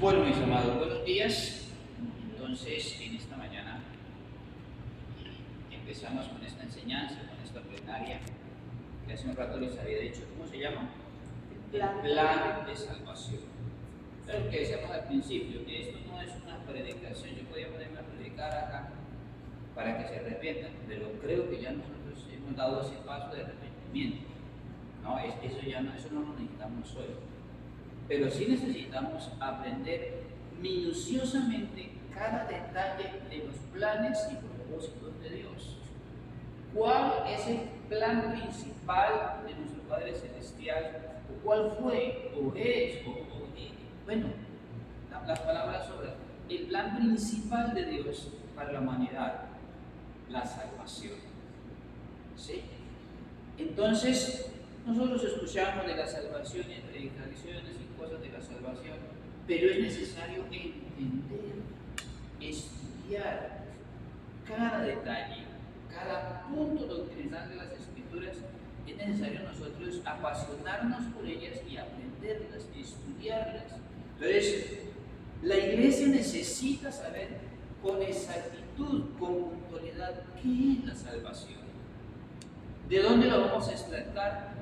Bueno, mis amados, buenos días. Entonces, en esta mañana empezamos con esta enseñanza, con esta plenaria, que hace un rato les había dicho. ¿Cómo se llama? El plan de salvación. Pero que decíamos al principio, que esto no es una predicación. Yo podía ponerme a predicar acá para que se arrepientan, pero creo que ya nosotros hemos dado ese paso de arrepentimiento. No, eso no lo necesitamos hoy. Pero sí necesitamos aprender minuciosamente cada detalle de los planes y propósitos de Dios. ¿Cuál es el plan principal de nuestro Padre Celestial? ¿O cuál fue? ¿O es? Bueno, las palabras sobran. El plan principal de Dios para la humanidad, la salvación. ¿Sí? Entonces, nosotros escuchamos de la salvación en predicaciones y cosas de la salvación, pero es necesario entender, estudiar cada detalle, cada punto doctrinal de las Escrituras. Es necesario nosotros apasionarnos por ellas y aprenderlas, estudiarlas. Entonces, la iglesia necesita saber con exactitud, con puntualidad, qué es la salvación. ¿De dónde lo vamos a extractar?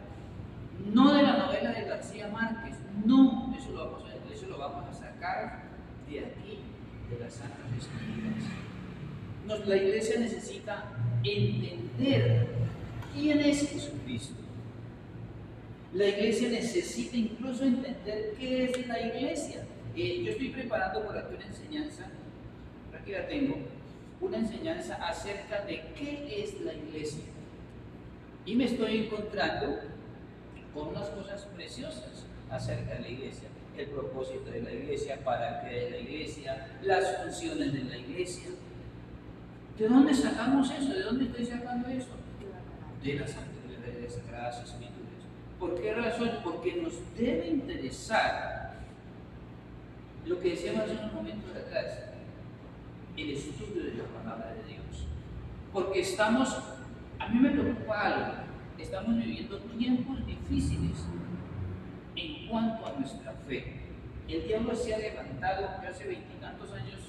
No de la novela de García Márquez, no, eso lo vamos a sacar de aquí, de las Santas Escrituras. La iglesia necesita entender quién es Jesucristo. La iglesia necesita incluso entender qué es la iglesia. Yo estoy preparando por aquí una enseñanza, aquí la tengo, una enseñanza acerca de qué es la iglesia. Y me estoy encontrando con unas cosas preciosas acerca de la iglesia, el propósito de la iglesia, para qué es la iglesia, las funciones de la iglesia. ¿De dónde sacamos eso? ¿De dónde estoy sacando eso? De las Sagradas Escrituras. ¿Por qué razón? Porque nos debe interesar lo que decíamos hace unos momentos atrás, el estudio de la palabra de Dios. Porque a mí me preocupa algo. Estamos viviendo tiempos difíciles en cuanto a nuestra fe. El diablo se ha levantado, que hace 20 y tantos años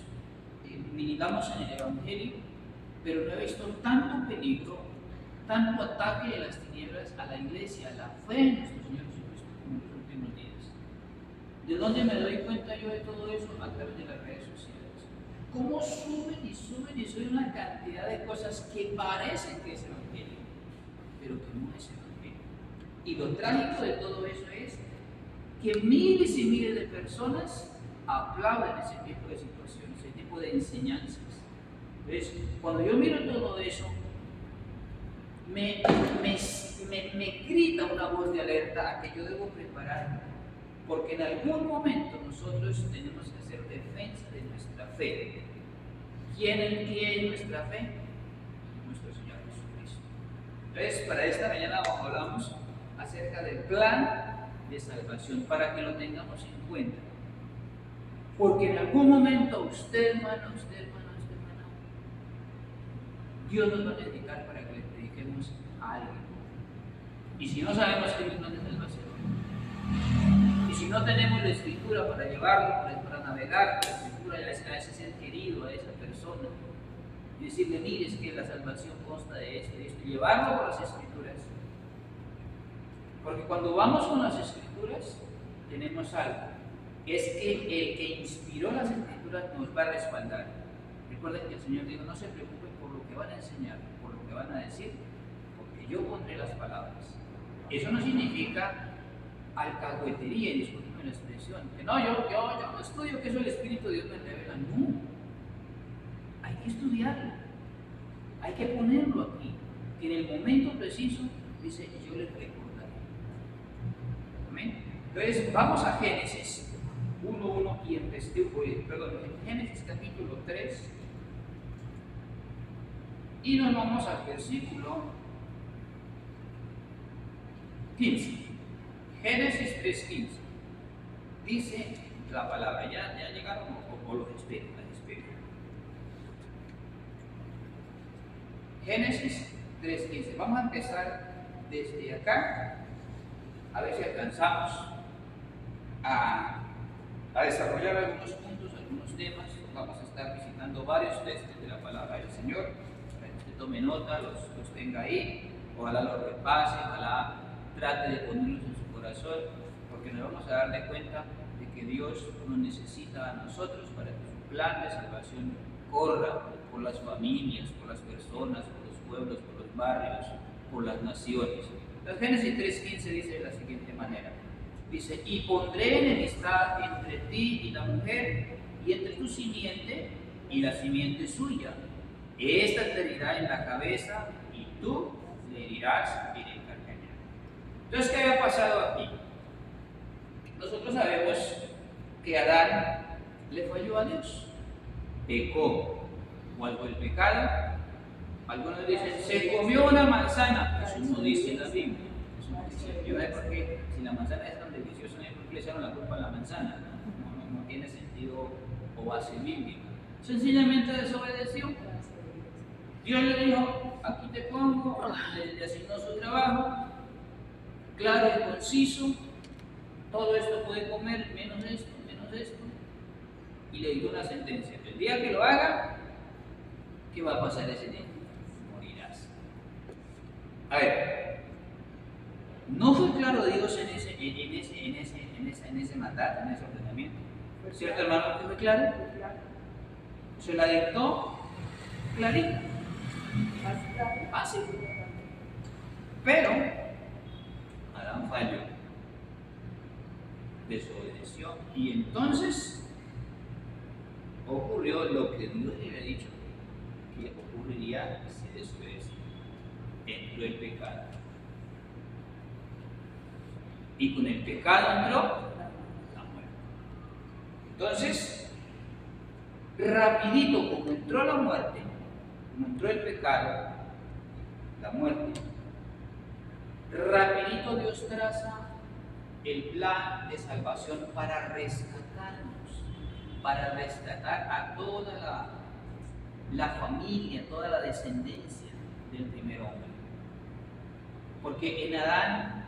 militamos en el Evangelio, pero no he visto tanto peligro, tanto ataque de las tinieblas a la iglesia, a la fe en nuestro Señor Jesucristo como en los últimos días. ¿De dónde me doy cuenta yo de todo eso? A través de las redes sociales. ¿Cómo suben una cantidad de cosas que parecen que es Evangelio, pero que no es Evangelio? Y lo trágico de todo eso es que miles y miles de personas aplauden ese tipo de situaciones, ese tipo de enseñanzas. Entonces, cuando yo miro todo eso, me grita una voz de alerta a que yo debo prepararme, porque en algún momento nosotros tenemos que hacer defensa de nuestra fe. ¿Quién es nuestra fe? Nuestro Señor Jesucristo. Entonces, para esta mañana hablamos acerca del plan de salvación, para que lo tengamos en cuenta. Porque en algún momento usted, hermano, Dios nos va a necesitar para que le prediquemos a alguien. Y si no sabemos qué es el plan de salvación, y si no tenemos la Escritura para llevarlo, para navegar la Escritura a ese ser querido, a esa persona, y decirle, mire, es que la salvación consta de esto y esto, y llevarlo por las Escrituras. Porque cuando vamos con las Escrituras, tenemos algo, es que el que inspiró las Escrituras nos va a respaldar. Recuerden que el Señor dijo, no se preocupen por lo que van a enseñar, por lo que van a decir, porque yo pondré las palabras. Eso no significa alcahuetería, y disculpen la expresión, que no, yo no estudio que eso el Espíritu de Dios me revela. No, hay que estudiarlo, hay que ponerlo aquí, que en el momento preciso dice, yo les recordaré. Amén. Entonces, vamos a Génesis 1:1 y en Génesis capítulo 3, y nos vamos al versículo 15. Génesis 3:15. Dice la palabra, ya llegaron o los espero, las espero. Génesis 3:15. Vamos a empezar desde acá, a ver si alcanzamos a desarrollar algunos puntos, algunos temas. Vamos a estar visitando varios textos de la palabra del Señor, para que usted tome nota, los tenga ahí, ojalá los repase, ojalá trate de ponerlos en su corazón, porque nos vamos a dar de cuenta de que Dios nos necesita a nosotros para que su plan de salvación corra por las familias, por las personas, por los pueblos, por los barrios, por las naciones. Entonces, Génesis 3:15 dice de la siguiente manera, dice, y pondré enemistad entre ti y la mujer, y entre tu simiente y la simiente suya. Esta te herirá en la cabeza, y tú le herirás en el calcañar. Entonces, ¿qué había pasado aquí? Nosotros sabemos que Adán le falló a Dios, pecó. ¿Cuál fue el pecado? Algunos dicen, se comió una manzana. Eso no dice la Biblia. Eso no dice. Yo no sé por qué, si la manzana es tan deliciosa, no sé por qué le echaron la culpa a la manzana. No tiene sentido o base bíblica. Sencillamente desobedeció. Dios le dijo, aquí te pongo, le asignó su trabajo, claro y conciso, todo esto puede comer, menos esto, y le dio una sentencia. El día que lo haga, ¿qué va a pasar ese día? Morirás. A ver, no fue claro Dios en ese mandato, en ese ordenamiento. ¿Cierto, hermano? ¿Que fue claro? Se la dictó clarita. Fácil. Pero Adán falló, desobedeció, y entonces ocurrió lo que Dios le había dicho que ocurriría si desobedecía. Entró el pecado. Y con el pecado entró la muerte. Entonces, rapidito, como entró la muerte, como entró el pecado, la muerte, rapidito Dios traza el plan de salvación para rescatarnos, para rescatar a toda la familia, toda la descendencia del primer hombre. Porque en Adán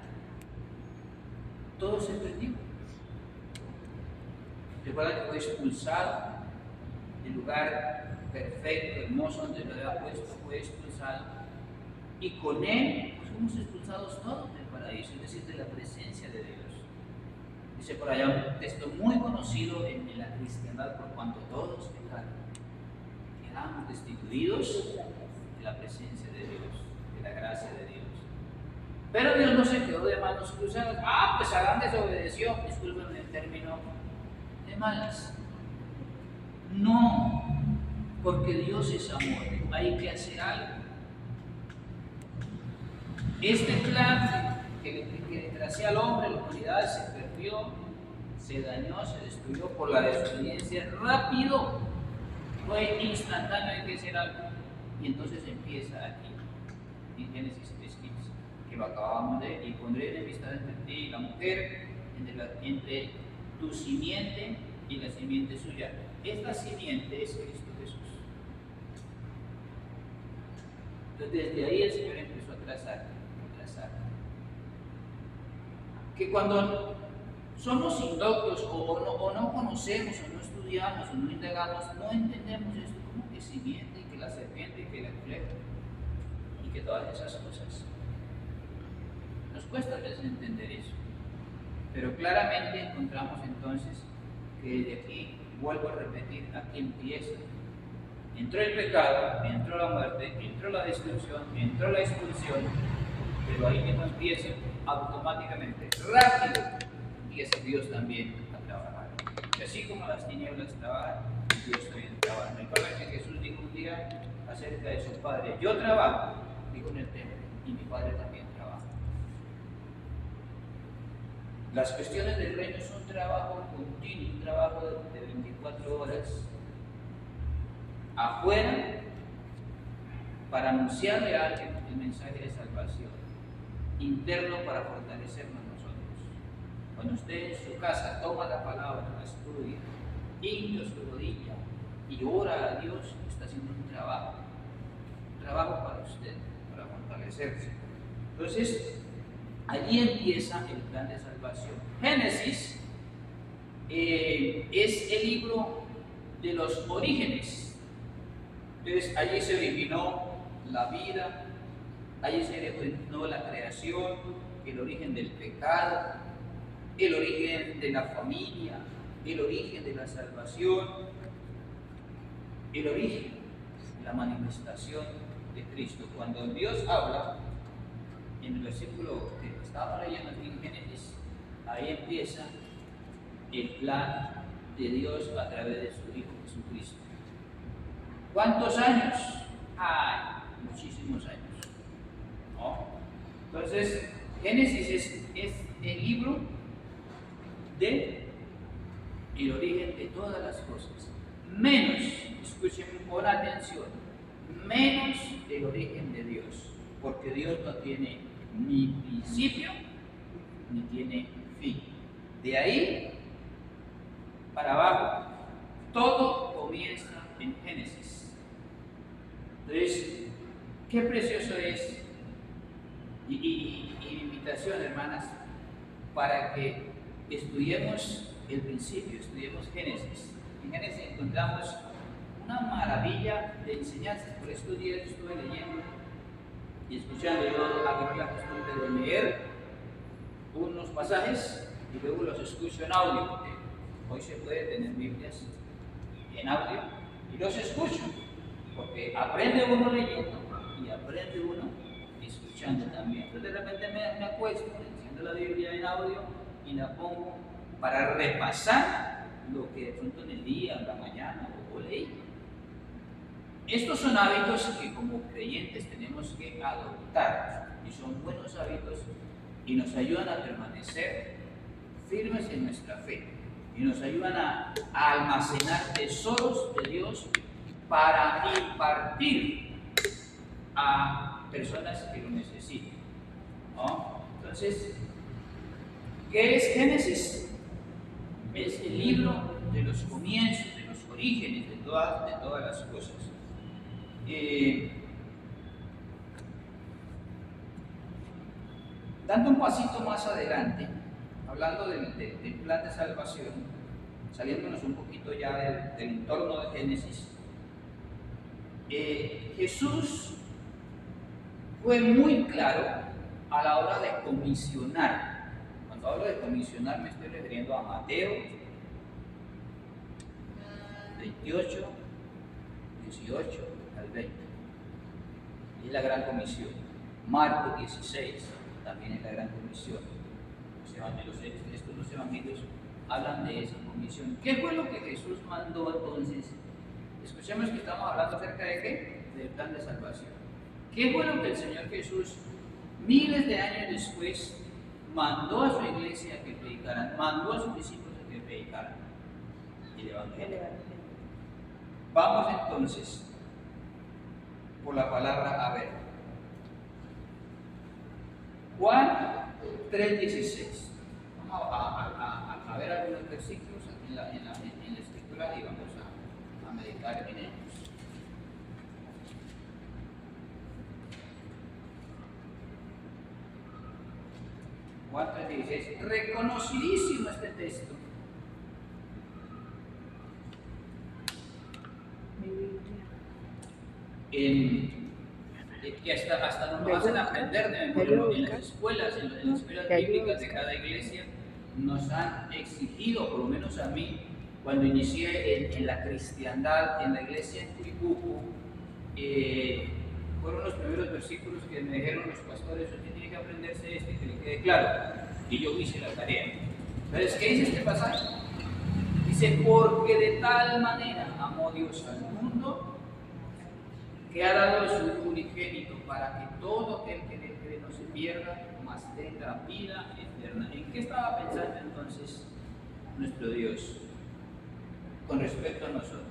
todo se perdió. Recuerda que fue expulsado del lugar perfecto, hermoso, donde lo había puesto, fue expulsado. Y con él pues, fuimos expulsados todos del paraíso, es decir, de la presencia de Dios. Dice por allá un texto muy conocido en la cristiandad, por cuanto todos pecaron, quedamos destituidos de la presencia de Dios, de la gracia de Dios. Pero Dios no se quedó de manos cruzadas. Pues Adán desobedeció, disculpen el término, de malas. No, porque Dios es amor, hay que hacer algo. Este plan que le tracé al hombre, la humanidad se perdió, se dañó, se destruyó por la desobediencia rápido. Fue instantáneo, hay que hacer algo. Y entonces empieza aquí, en Génesis 3:15, que lo acabamos de leer, y pondré enemistad entre ti y la mujer, entre tu simiente y la simiente suya. Esta simiente es Cristo Jesús. Entonces desde ahí el Señor empezó a trazar. Que cuando somos indoctos o no conocemos o no estudiamos o no indagamos, no entendemos esto como que simiente y que la serpiente y que la culebra y que todas esas cosas. Nos cuesta a veces entender eso. Pero claramente encontramos entonces que desde aquí, vuelvo a repetir, aquí empieza. Entró el pecado, entró la muerte, entró la destrucción, entró la expulsión, pero ahí mismo empieza automáticamente, rápido, empieza Dios también a trabajar. Y así como las tinieblas trabajan, Dios también trabaja. Recuerda que Jesús dijo un día acerca de su Padre, yo trabajo, dijo en el templo, y mi Padre también trabaja. Las cuestiones del reino son un trabajo continuo, un trabajo de 24 horas afuera para anunciarle a alguien el mensaje de salvación, interno para fortalecernos nosotros. Cuando usted en su casa toma la palabra, la estudia, hinca su rodilla y ora a Dios, está haciendo un trabajo para usted, para fortalecerse. Entonces, allí empieza el plan de salvación. Génesis es el libro de los orígenes. Entonces, allí se originó la vida, allí se originó la creación, el origen del pecado, el origen de la familia, el origen de la salvación, el origen, la manifestación de Cristo. Cuando Dios habla, en el versículo que estaba leyendo aquí en Génesis, ahí empieza el plan de Dios a través de su Hijo Jesucristo. ¿Cuántos años? Ay, muchísimos años, ¿no? Entonces, Génesis es el libro de el origen de todas las cosas, menos, escuchen con atención, menos el origen de Dios, porque Dios no tiene ni principio ni tiene fin. De ahí para abajo, todo comienza en Génesis. Entonces, qué precioso es, y invitación, hermanas, para que estudiemos el principio, estudiemos Génesis. En Génesis encontramos una maravilla de enseñanzas. Por estos días estuve leyendo y escuchando. Yo agarré la costumbre de leer unos pasajes y luego los escucho en audio, porque hoy se puede tener Biblias en audio y los escucho, porque aprende uno leyendo y aprende uno escuchando también. Entonces de repente me acuesto, enciendo la Biblia en audio y la pongo para repasar lo que de pronto en el día, en la mañana o leí. Estos son hábitos que como creyentes tenemos que adoptar y son buenos hábitos y nos ayudan a permanecer firmes en nuestra fe y nos ayudan a almacenar tesoros de Dios para impartir a personas que lo necesiten, ¿no? Entonces, ¿qué es Génesis? Es el libro de los comienzos, de los orígenes de todas las cosas. Dando un pasito más adelante, hablando del plan de salvación, saliéndonos un poquito ya del entorno de Génesis, Jesús fue muy claro a la hora de comisionar. Cuando hablo de comisionar me estoy refiriendo a Mateo 28, 18 al 20. Es la gran comisión. Marcos 16 también es la gran comisión. Estos dos evangelios hablan de esa comisión. ¿Qué fue lo que Jesús mandó entonces? Escuchemos que estamos hablando acerca de ¿qué? Del plan de salvación. ¿Qué fue lo que el Señor Jesús, miles de años después, mandó a su iglesia a que predicaran, mandó a sus discípulos a que predicaran? El Evangelio. Vamos entonces por la palabra a ver. Juan 3:16. Vamos a ver algunos versículos en la escritura y vamos a meditar en ellos. Juan 3:16. Reconocidísimo este texto. Que hasta nos lo hacen aprender de memoria. En las escuelas bíblicas de cada iglesia nos han exigido, por lo menos a mí, cuando inicié en la cristiandad, en la iglesia en Curicú, fueron los primeros versículos que me dijeron los pastores: usted tiene que aprenderse que le quede claro. Y yo hice la tarea. Entonces, ¿qué dice este pasaje? Dice: porque de tal manera amó Dios al mundo, que ha dado a su unigénito, para que todo aquel que le cree no se pierda, mas tenga vida eterna. ¿En qué estaba pensando entonces nuestro Dios con respecto a nosotros?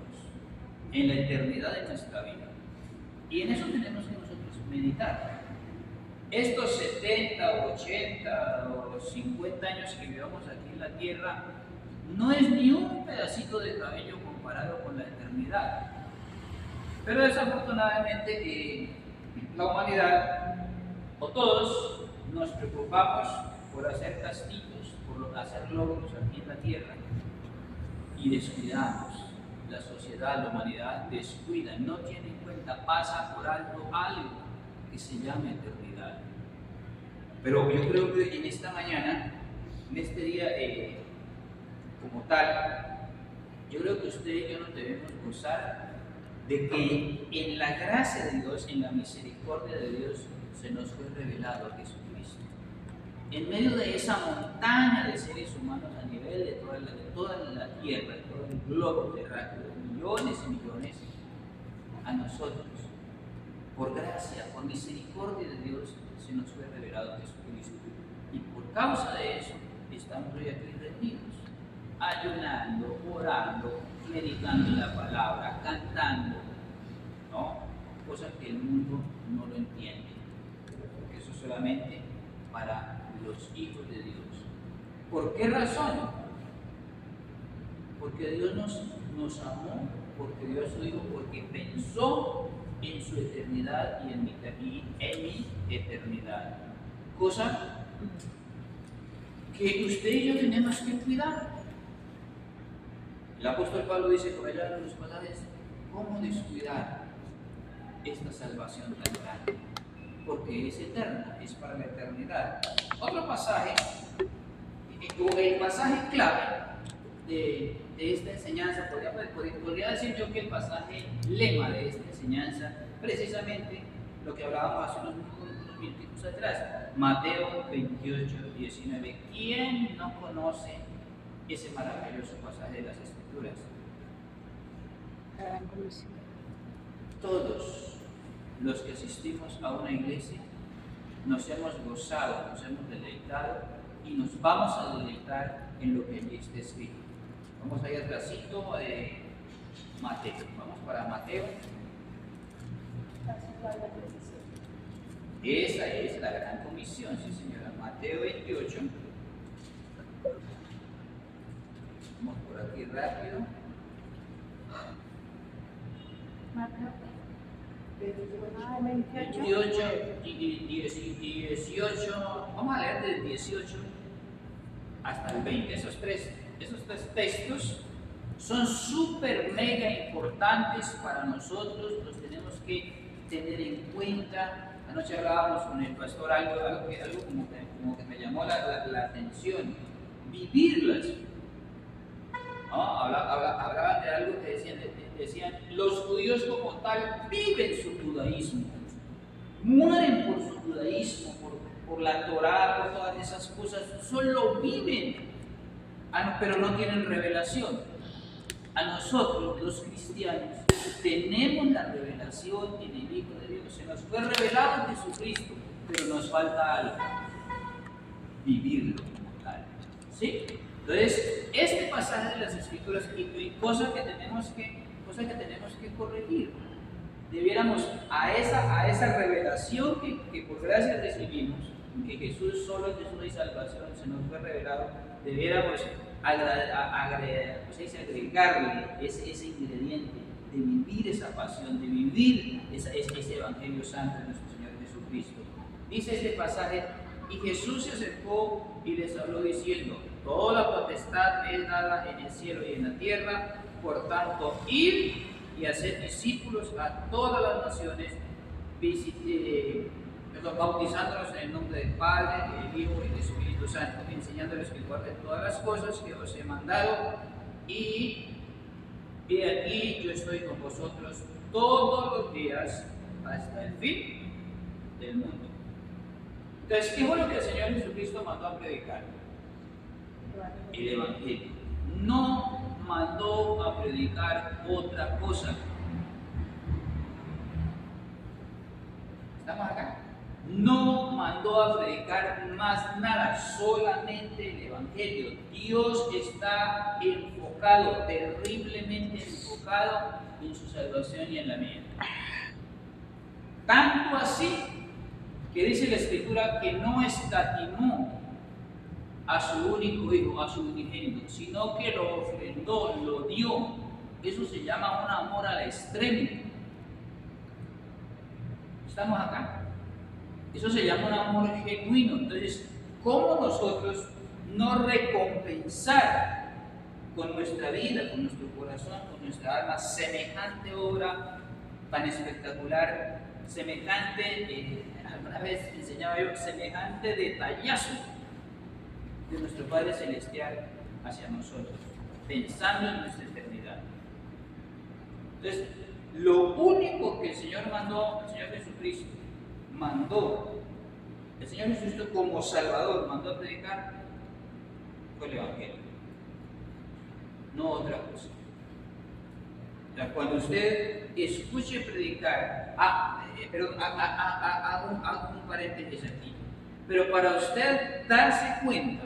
En la eternidad de nuestra vida. Y en eso tenemos que nosotros meditar. Estos 70, 80 o 50 años que vivamos aquí en la tierra no es ni un pedacito de cabello comparado con la eternidad. Pero desafortunadamente la humanidad, o todos, nos preocupamos por hacer castitos, por hacer logros aquí en la tierra, y descuidamos. La sociedad, la humanidad descuida, no tiene en cuenta, pasa por alto algo que se llama eternidad. Pero yo creo que en esta mañana, en este día como tal, yo creo que usted y yo nos debemos gozar de que en la gracia de Dios, en la misericordia de Dios, se nos fue revelado a Jesucristo. En medio de esa montaña de seres humanos a nivel de toda la tierra, de todo el globo terráqueo, de millones y millones, a nosotros, por gracia, por misericordia de Dios, se nos fue revelado a Jesucristo. Y por causa de eso, estamos hoy aquí reunidos, ayunando, orando, meditando la palabra, cantando, ¿no? Cosas que el mundo no lo entiende, porque eso es solamente para los hijos de Dios. ¿Por qué razón? Porque Dios nos amó, porque Dios lo dijo, porque pensó en su eternidad y en mi eternidad. Cosa que usted y yo tenemos que cuidar. El apóstol Pablo dice por allá en los pasajes, ¿cómo descuidar esta salvación tan grande? Porque es eterna, es para la eternidad. Otro pasaje, o el pasaje clave de esta enseñanza, podría decir yo que el pasaje lema de esta enseñanza, precisamente lo que hablábamos hace unos minutos atrás, Mateo 28, 19. ¿Quién no conoce ese maravilloso pasaje de las Escrituras? Todos los que asistimos a una iglesia nos hemos gozado, nos hemos deleitado y nos vamos a deleitar en lo que allí está escrito. Vamos a ir atrásito de Mateo. Vamos para Mateo. Esa es la gran comisión, sí señora. Mateo 28. Vamos por aquí rápido. Mateo 18, vamos a leer del 18 hasta el 20. Esos tres textos son súper mega importantes para nosotros, los tenemos que tener en cuenta. Anoche hablábamos con el pastor algo como que me llamó la atención, vivirlas. ¿No? Hablaban de algo que decían, los judíos como tal viven su judaísmo, mueren por su judaísmo, por la Torá, por todas esas cosas, solo viven, pero no tienen revelación. A nosotros, los cristianos, tenemos la revelación en el Hijo de Dios, se nos fue revelado en Jesucristo, pero nos falta algo, vivirlo como tal. ¿Sí? Entonces, este pasaje de las Escrituras y cosas que tenemos que corregir. Debiéramos a esa revelación que por gracia recibimos, que Jesús solo es Jesús y salvación, se nos fue revelado, debiéramos agregarle ese ingrediente de vivir esa pasión, de vivir ese Evangelio Santo de nuestro Señor Jesucristo. Dice este pasaje, y Jesús se acercó y les habló diciendo, toda la potestad me es dada en el cielo y en la tierra, por tanto, id y hacer discípulos a todas las naciones, bautizándolos en el nombre del Padre, del Hijo y del Espíritu Santo, enseñándoles que guarden todas las cosas que os he mandado, y he aquí yo estoy con vosotros todos los días hasta el fin del mundo. Entonces, ¿qué fue lo que el Señor Jesucristo mandó a predicar? El Evangelio. No mandó a predicar otra cosa. ¿Estamos acá? No mandó a predicar más nada, solamente el Evangelio. Dios está enfocado, terriblemente enfocado en su salvación y en la mía. Tanto así que dice la Escritura que no escatimó a su único hijo, a su unigénito, sino que lo ofrendó, lo dio. Eso se llama un amor al extremo. ¿Estamos acá? Eso se llama un amor genuino. Entonces, ¿cómo nosotros no recompensar con nuestra vida, con nuestro corazón, con nuestra alma, semejante obra tan espectacular, semejante, alguna vez enseñaba yo, semejante detallazo de nuestro Padre Celestial hacia nosotros, pensando en nuestra eternidad. Entonces, lo único que el Señor mandó, el Señor Jesucristo mandó, el Señor Jesucristo como Salvador mandó a predicar, fue el Evangelio, no otra cosa. O sea, cuando usted escuche predicar, hago un paréntesis aquí, pero para usted darse cuenta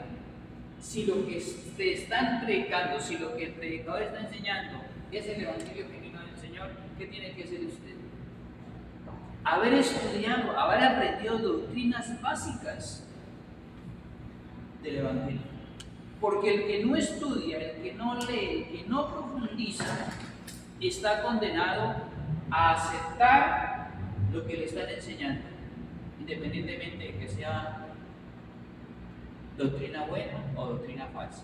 si lo que te están predicando, si lo que el predicador está enseñando es el Evangelio genuino del Señor, ¿qué tiene que hacer usted? Haber estudiado, haber aprendido doctrinas básicas del Evangelio. Porque el que no estudia, el que no lee, el que no profundiza, está condenado a aceptar lo que le están enseñando, independientemente de que sea doctrina buena o doctrina falsa.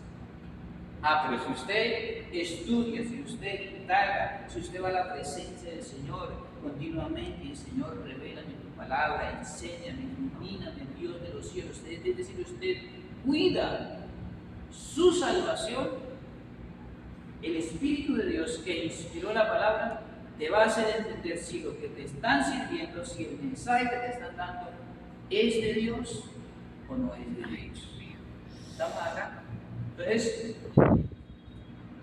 Pero si usted estudia, si usted indaga, si usted va a la presencia del Señor continuamente, y el Señor revélame tu palabra, enséñame, ilumíname, Dios de los cielos, es decir, usted cuida su salvación, el Espíritu de Dios que inspiró la palabra te va a hacer entender si lo que te están sirviendo, si el mensaje que te están dando es de Dios o no es de Dios. ¿Estamos acá? Entonces,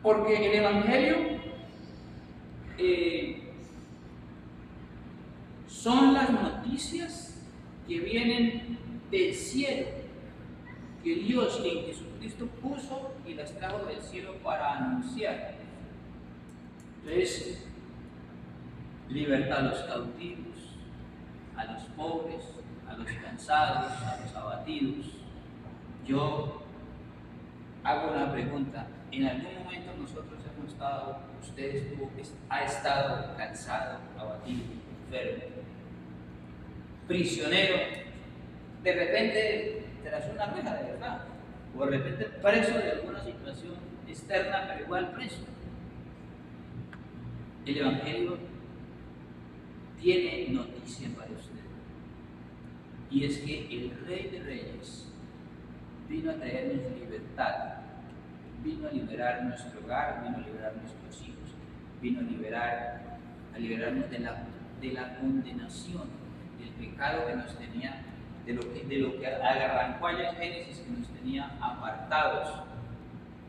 porque el Evangelio son las noticias que vienen del cielo, que Dios en Jesucristo puso y las trajo del cielo para anunciar. Entonces, libertad a los cautivos, a los pobres, a los cansados, a los abatidos. Yo hago una pregunta. ¿En algún momento nosotros hemos estado, ha estado cansado, abatido, enfermo, prisionero? De repente tras una reja de verdad, o de repente preso de alguna situación externa, pero igual preso. El Evangelio tiene noticia para usted, y es que el Rey de Reyes vino a traernos libertad, vino a liberar nuestro hogar, vino a liberar nuestros hijos, vino a liberarnos de la condenación, del pecado que nos tenía, de lo que arrancó allá en Génesis, que nos tenía apartados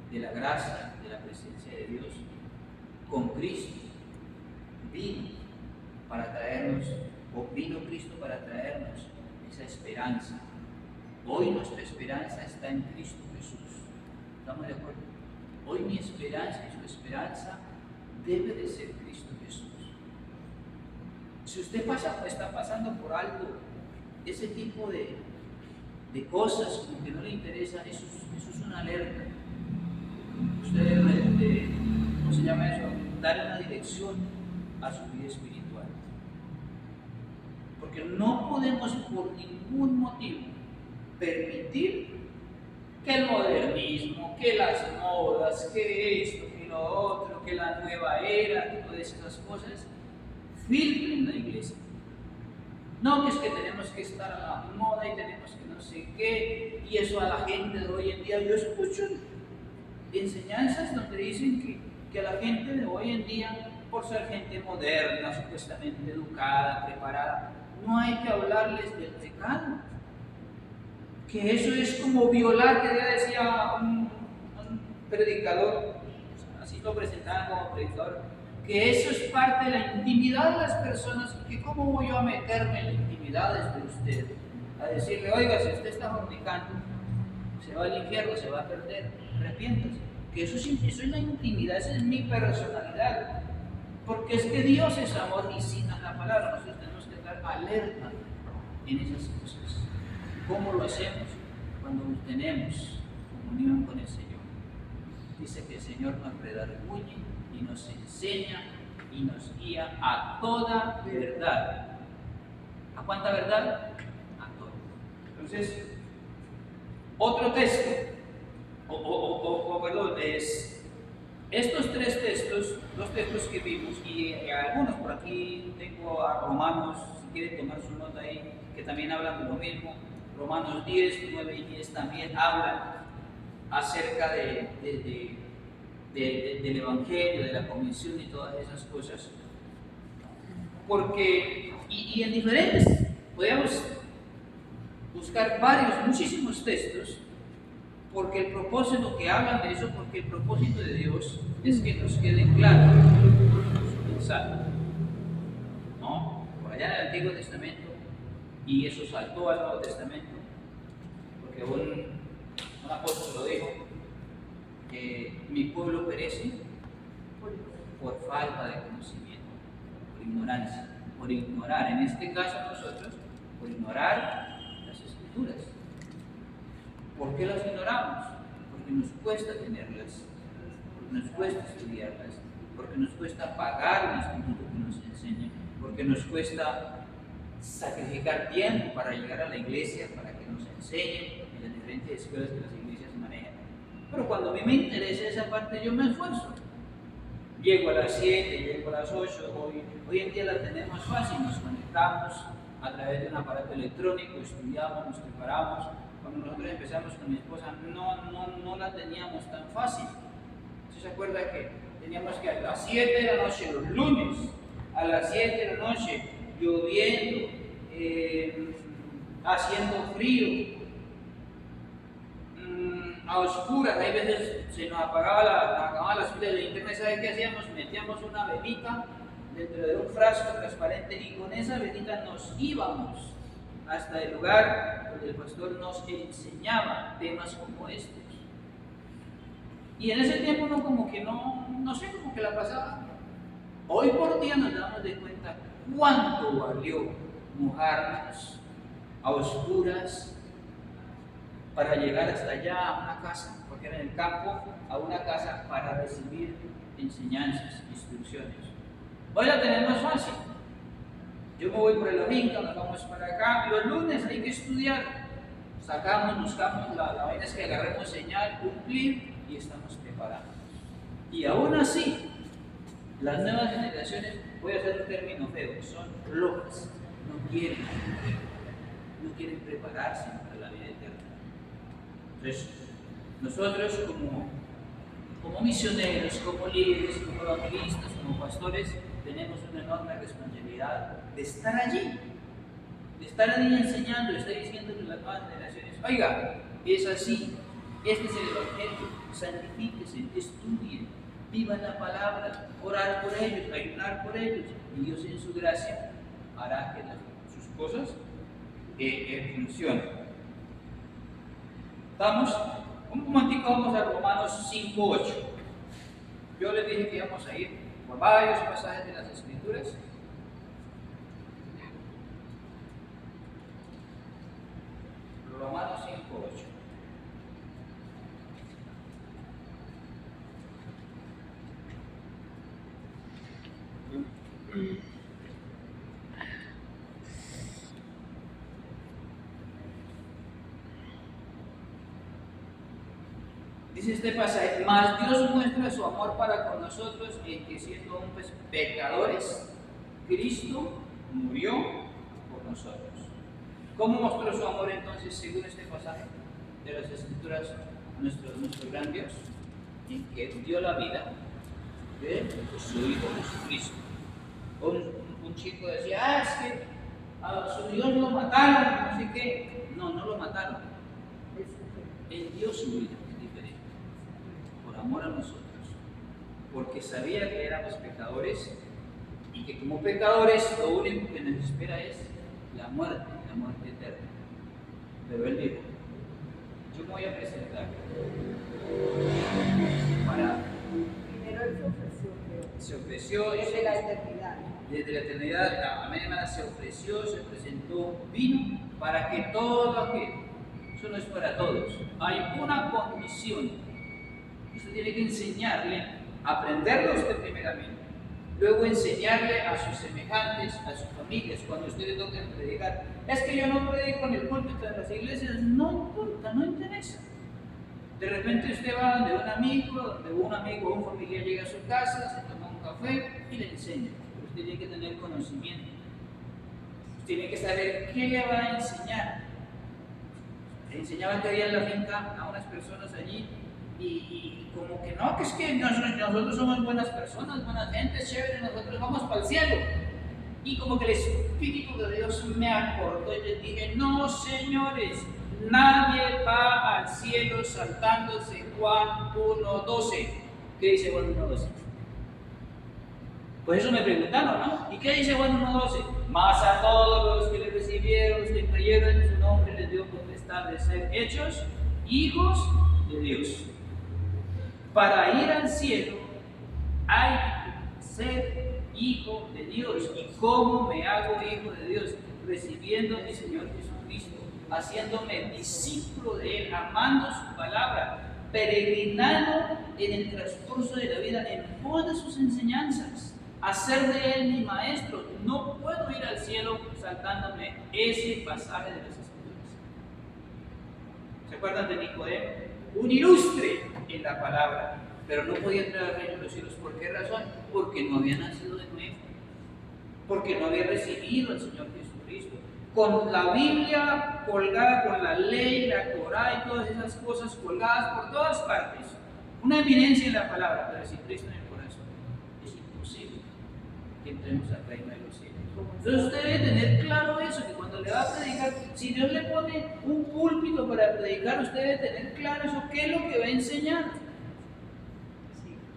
de la gracia, de la presencia de Dios. Con Cristo vino Cristo para traernos esa esperanza. Hoy nuestra esperanza está en Cristo Jesús. ¿Estamos de acuerdo? Hoy mi esperanza y su esperanza debe de ser Cristo Jesús. Si usted está pasando por algo, ese tipo de cosas como que no le interesa, eso es una alerta. Usted ¿cómo se llama eso? Dar una dirección a su vida espiritual. Porque no podemos por ningún motivo permitir que el modernismo, que las modas, que esto, que lo otro, que la nueva era, que todas esas cosas filtren la iglesia. No, que es que tenemos que estar a la moda y tenemos que no sé qué, y eso a la gente de hoy en día. Yo escucho enseñanzas donde dicen que a la gente de hoy en día, por ser gente moderna, supuestamente educada, preparada, no hay que hablarles del pecado. Que eso es como violar, que ya decía un predicador, así lo presentaban como predicador, que eso es parte de la intimidad de las personas, que cómo voy yo a meterme en la intimidad de usted, a decirle, oiga, si usted está fornicando, se va al infierno, se va a perder, arrepiéntase. Que eso es la intimidad, esa es mi personalidad, porque es que Dios es amor y sin la palabra, nosotros tenemos que estar alerta en esas cosas. ¿Cómo lo hacemos? Cuando tenemos comunión con el Señor. Dice que el Señor nos redarguye y nos enseña y nos guía a toda verdad. ¿A cuánta verdad? A toda. Entonces, otro texto, perdón, es estos tres textos, los textos que vimos, y algunos por aquí tengo a Romanos, si quieren tomar su nota ahí, que también hablan de lo mismo. Romanos 10, 9 y 10 también hablan acerca del Evangelio, de la comisión y todas esas cosas. Porque, y en diferentes, podemos buscar muchísimos textos, porque el propósito que hablan de eso, porque el propósito de Dios es que nos quede claro su mensaje. ¿No? Por allá en el Antiguo Testamento, y eso saltó al Nuevo Testamento, porque un apóstol lo dijo, que mi pueblo perece por falta de conocimiento, por ignorancia, por ignorar, en este caso nosotros, por ignorar las Escrituras. ¿Por qué las ignoramos? Porque nos cuesta tenerlas, porque nos cuesta estudiarlas, porque nos cuesta pagar un instituto que nos enseñe, porque nos cuesta sacrificar tiempo para llegar a la iglesia, para que nos enseñen en las diferentes escuelas que las iglesias manejan. Pero cuando a mí me interesa esa parte, yo me esfuerzo. Llego a las 7, llego a las 8, hoy en día la tenemos fácil, nos conectamos a través de un aparato electrónico, estudiamos, nos preparamos. Cuando nosotros empezamos con mi esposa no la teníamos tan fácil. ¿Sí se acuerda que teníamos que a las 7 de la noche los lunes, a las 7 de la noche, lloviendo, haciendo frío, a oscuras, hay veces se nos acababan las pilas de internet, ¿sabe qué hacíamos? Metíamos una velita dentro de un frasco transparente y con esa velita nos íbamos hasta el lugar donde el pastor nos enseñaba temas como estos. Y en ese tiempo no como que no sé, como que la pasaba. Hoy por día nos damos de cuenta cuánto valió mojarnos a oscuras para llegar hasta allá a una casa, porque era en el campo, a una casa para recibir enseñanzas, instrucciones. Hoy la tenemos más fácil. Yo me voy por la finca, nos vamos para acá. Los lunes hay que estudiar. Buscamos la vaina es que agarremos señal, cumplir y estamos preparados. Y aún así, las nuevas generaciones, voy a hacer un término feo, son locas, no quieren prepararse para la vida eterna. Entonces, nosotros como misioneros, como líderes, como evangelistas, como pastores, tenemos una enorme responsabilidad de estar allí enseñando, de estar diciéndole a las nuevas generaciones, oiga, es así, este es el Evangelio, santifíquese, estudien, vivan la palabra, orar por ellos, ayunar por ellos, y Dios en su gracia hará que sus cosas funcionen. Vamos, un momentico, vamos a Romanos 5:8. Yo les dije que íbamos a ir por varios pasajes de las Escrituras. Romanos 5:8. Dice este pasaje, mas Dios muestra su amor para con nosotros en que siendo aún pecadores, Cristo murió por nosotros. ¿Cómo mostró su amor entonces según este pasaje de las Escrituras nuestro gran Dios? En que dio la vida de su Hijo Jesucristo. Un chico decía, es que a su Dios lo mataron, no sé qué. No lo mataron. Él dio su vida. Amor a nosotros, porque sabía que éramos pecadores y que como pecadores lo único que nos espera es la muerte eterna. Pero Él dijo, yo me voy a presentar para... Primero Él se ofreció desde la eternidad. Desde la eternidad, amén, hermana, se ofreció, se presentó, vino para que todo aquel, eso no es para todos, hay una condición. Usted tiene que enseñarle, aprenderlo usted primeramente, luego enseñarle a sus semejantes, a sus familias, cuando usted le toque predicar. Es que yo no predico en el púlpito de las iglesias, no importa, no interesa. De repente usted va donde un amigo o un familiar llega a su casa, se toma un café y le enseña. Pero usted tiene que tener conocimiento. Usted tiene que saber qué le va a enseñar. Le enseñaba que había en la finca a unas personas allí y como que no, que es que nosotros somos buenas personas, buenas gentes, chévere, nosotros vamos para el cielo. Y como que el Espíritu de Dios me acordó y les dije, no señores, nadie va al cielo saltándose Juan 1:12. ¿Qué dice Juan 1:12? Pues eso me preguntaron, ¿no? ¿Y qué dice Juan 1:12? Mas a todos los que le recibieron, los que creyeron en su nombre, les dio potestad de ser hechos hijos de Dios. Para ir al cielo hay que ser hijo de Dios. ¿Y cómo me hago hijo de Dios? Recibiendo a mi Señor Jesucristo, haciéndome discípulo de Él, amando su palabra, peregrinando en el transcurso de la vida en pos de sus enseñanzas, hacer de Él mi maestro. No puedo ir al cielo saltándome ese pasaje de las Escrituras. ¿Se acuerdan de Nicodemo? Un ilustre en la palabra, pero no podía entrar al reino de los cielos. ¿Por qué razón? Porque no había nacido de nuevo, porque no había recibido al Señor Jesucristo. Con la Biblia colgada, con la ley, la Corá y todas esas cosas colgadas por todas partes, una eminencia en la palabra, pero sin Cristo en el corazón, es imposible que entremos al reino de los cielos. Entonces usted debe tener claro eso, que cuando le va a predicar, si Dios le pone un púlpito para predicar, usted debe tener claro eso, qué es lo que va a enseñar.